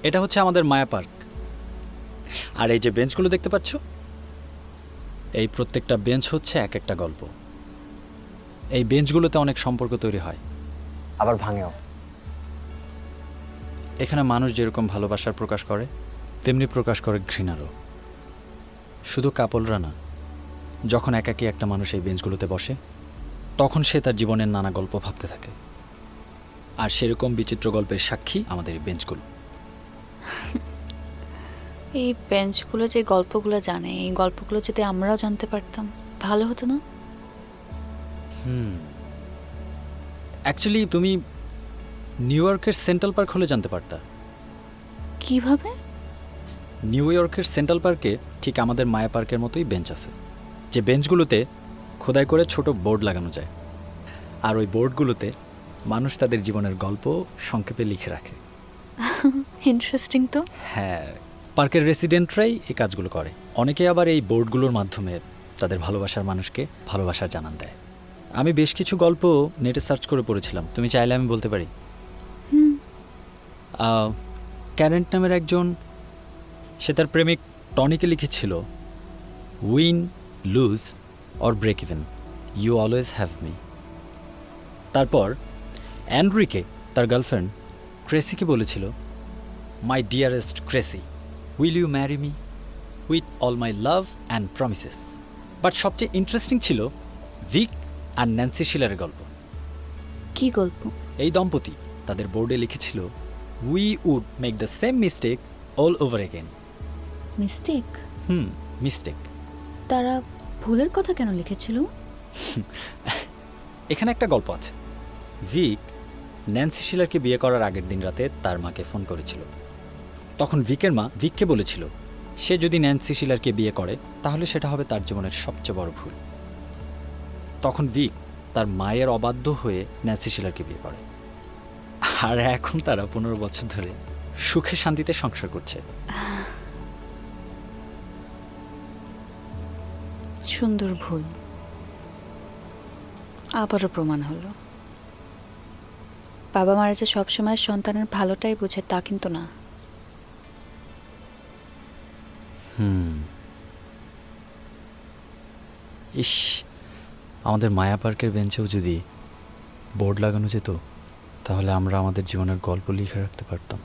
এটা হচ্ছে আমাদের মায়া পার্ক। আর এই যে বেঞ্চগুলো দেখতে পাচ্ছ, এই প্রত্যেকটা বেঞ্চ হচ্ছে এক একটা গল্প। এই বেঞ্চগুলোতে অনেক সম্পর্ক তৈরি হয়, আবার ভাঙেও। এখানে মানুষ যেরকম ভালোবাসার প্রকাশ করে তেমনি প্রকাশ করে ঘৃণারও। শুধু কাপলরা না, যখন একাকী একটা মানুষ এই বেঞ্চগুলোতে বসে তখন সে তার জীবনের নানা গল্প ভাবতে থাকে। আর সেরকম বিচিত্র গল্পের সাক্ষী আমাদের এই বেঞ্চগুলো। এই বেঞ্চগুলো যে গল্পগুলো জানে, এই গল্পগুলো যদি আমরাও জানতে পারতাম ভালো হতো না? অ্যাকচুয়ালি তুমি নিউ ইয়র্কের সেন্ট্রাল পার্ক হলে জানতে পারতা। কিভাবে? নিউ ইয়র্কের সেন্ট্রাল পার্কে ঠিক আমাদের মায়া পার্কের মতোই বেঞ্চ আছে, যে বেঞ্চগুলোতে খোদাই করে ছোট বোর্ড লাগানো যায়। আর ওই বোর্ডগুলোতে মানুষ তাদের জীবনের গল্প সংক্ষেপে লিখে রাখে। ইন্টারেস্টিং তো। হ্যাঁ, পার্কের রেসিডেন্টরাই এই কাজগুলো করে। অনেকে আবার এই বোর্ডগুলোর মাধ্যমে তাদের ভালোবাসার মানুষকে ভালোবাসার জানান দেয়। আমি বেশ কিছু গল্প নেটে সার্চ করে পড়েছিলাম, তুমি চাইলে আমি বলতে পারি। হুম। ক্যারেন্ট নামের একজন, সে তার প্রেমিক টনিকে লিখেছিল, win, lose or break even, you always have me. তারপর অ্যান্ড্রিকে তার গার্লফ্রেন্ড ক্রেসিকে বলেছিল, my dearest Cressy, will you marry me with all my love and promises. But সবচেয়ে ইন্টারেস্টিং ছিল ভিক আর ন্যান্সি শিলারের গল্প। কি গল্প? এই দম্পতি তাদের বোর্ডে লিখেছিল, we would make the same mistake all over again. Mistake? Mistake. তারা ভুলের কথা কেন লিখেছিল? এখানে একটা গল্প আছে। ভিক ন্যান্সি শিলারকে বিয়ে করার আগের দিন রাতে তার মাকে ফোন করেছিল। তখন ভিকের মা ভিককে বলেছিল, সে যদি ন্যান্সি শিলারকে বিয়ে করে তাহলে সেটা হবে তার জীবনের সবচেয়ে বড় ভুল। তখন ভিক তার মায়ের অবাধ্য হয়ে ন্যান্সি শিলারকে বিয়ে করে। আর এখন তারা 15 বছর ধরে সুখে শান্তিতে সংসার করছে। সুন্দর ভুল। আবারও প্রমাণ হলো বাবা মারা যে সবসময় সন্তানের ভালোটাই বোঝে তা কিন্তু না। ইস, আমাদের মায়া পার্কের বেঞ্চেও যদি বোর্ড লাগানো যেত তাহলে আমরা আমাদের জীবনের গল্প লিখে রাখতে পারতাম।